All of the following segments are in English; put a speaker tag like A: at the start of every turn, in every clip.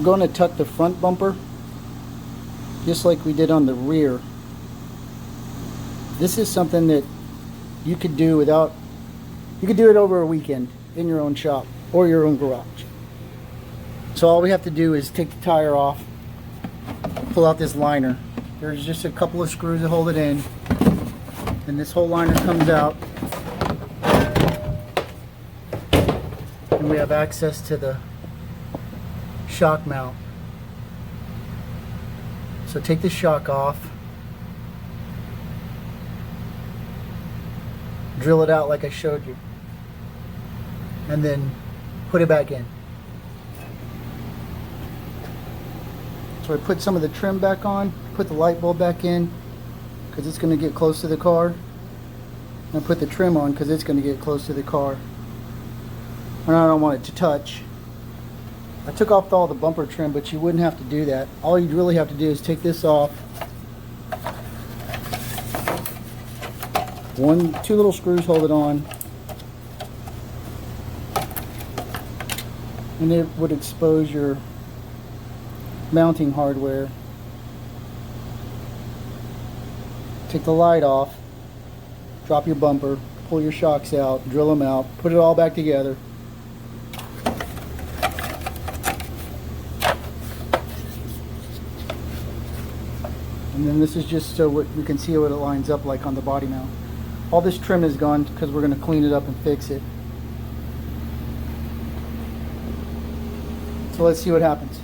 A: We're going to tuck the front bumper just like we did on the rear. This is something that you could do without, you could do it over a weekend in your own shop or your own garage. So all we have to do is take the tire off, pull out this liner. There's just a couple of screws that hold it in, and this whole liner comes out, and we have access to the shock mount. So take the shock off, drill it out like I showed you, and then put it back in. So I put some of the trim back on, put the light bulb back in because it's going to get close to the car, and I put the trim on because it's going to get close to the car, and I don't want it to touch. I took off all the bumper trim, but you wouldn't have to do that. All you'd really have to do is take this off, two little screws hold it on, and it would expose your mounting hardware. Take the light off, drop your bumper, pull your shocks out, drill them out, put it all back together. And then this is just so you can see what it lines up like on the body mount. All this trim is gone because we're going to clean it up and fix it. So let's see what happens.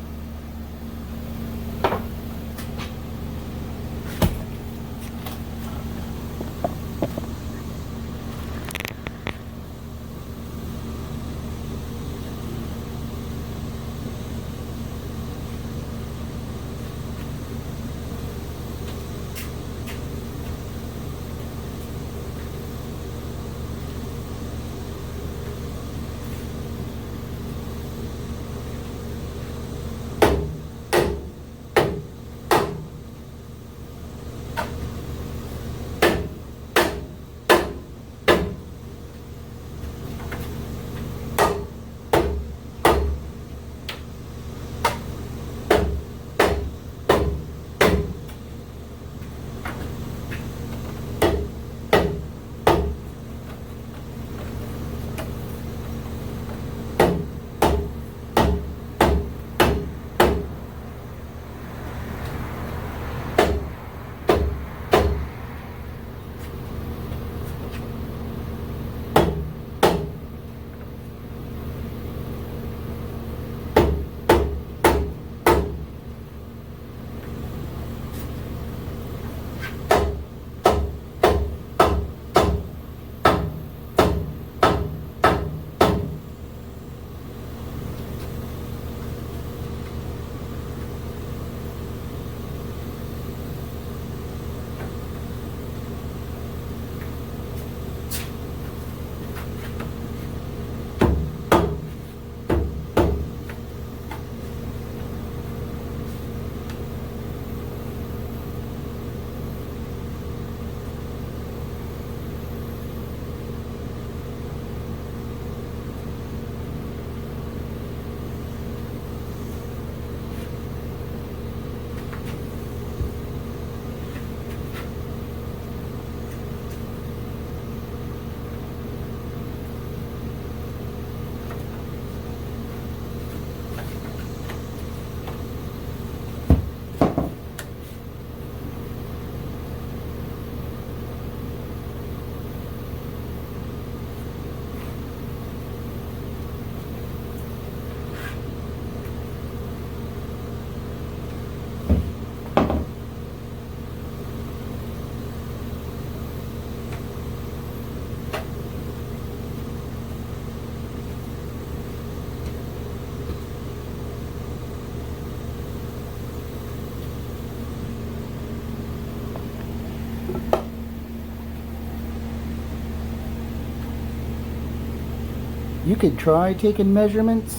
A: You could try taking measurements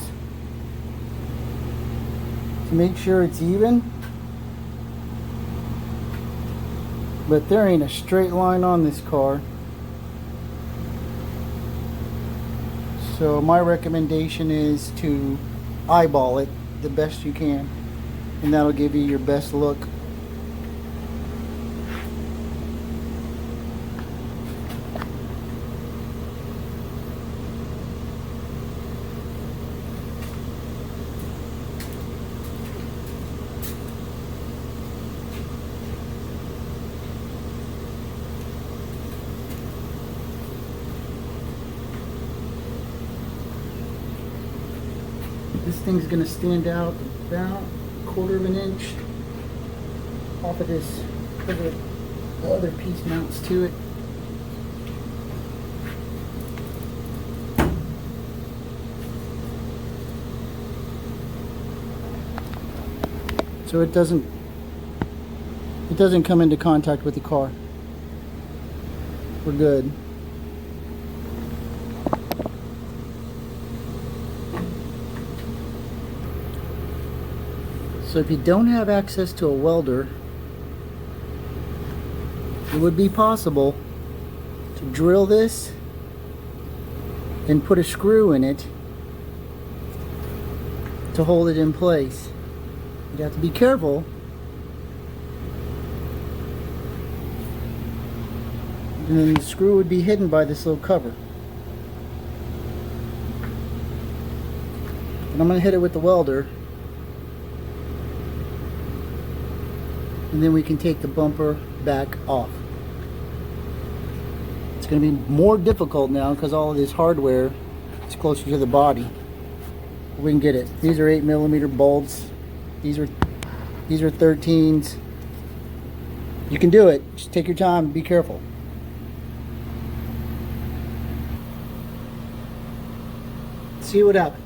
A: to make sure it's even, but there ain't a straight line on this car. So my recommendation is to eyeball it the best you can, and that'll give you your best look. This thing's going to stand out about 1/4 of an inch off of this, because the other piece mounts to it. So it doesn't come into contact with the car. We're good. So if you don't have access to a welder, it would be possible to drill this and put a screw in it to hold it in place. You'd have to be careful. And then the screw would be hidden by this little cover. And I'm going to hit it with the welder. And then we can take the bumper back off. It's going to be more difficult now because all of this hardware is closer to the body. We can get it. These are 8mm bolts. These are 13s. You can do it. Just take your time. Be careful. See what happens.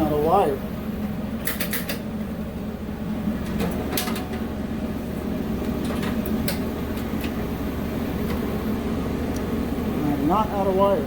A: Out of wire. I'm not out of wire.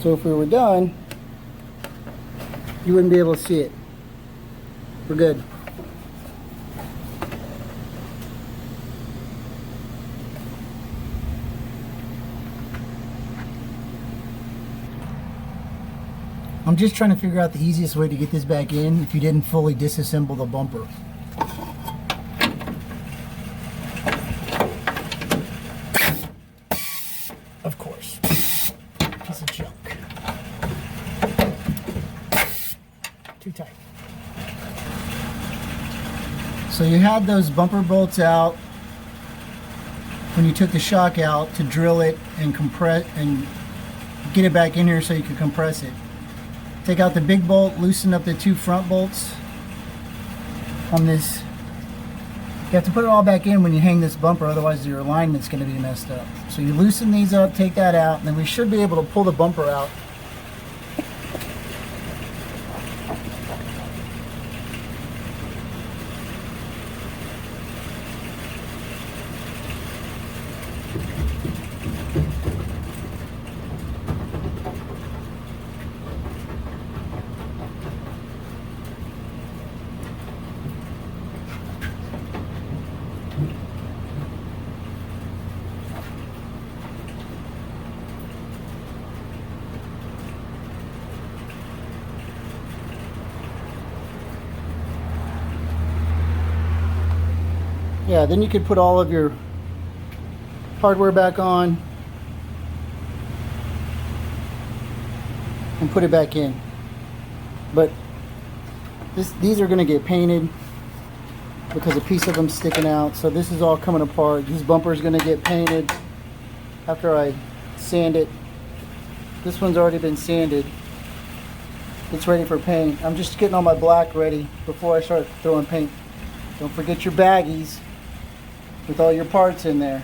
A: So if we were done, you wouldn't be able to see it. We're good. I'm just trying to figure out the easiest way to get this back in if you didn't fully disassemble the bumper. Of course. Piece of junk. Too tight. So you had those bumper bolts out when you took the shock out to drill it and compress and get it back in here so you could compress it. Take out the big bolt, loosen up the two front bolts on this. You have to put it all back in when you hang this bumper, otherwise your alignment's going to be messed up. So you loosen these up, take that out, and then we should be able to pull the bumper out. Yeah, then you could put all of your hardware back on and put it back in. But these are going to get painted because a piece of them sticking out. So this is all coming apart. This bumper is going to get painted after I sand it. This one's already been sanded. It's ready for paint. I'm just getting all my black ready before I start throwing paint. Don't forget your baggies with all your parts in there.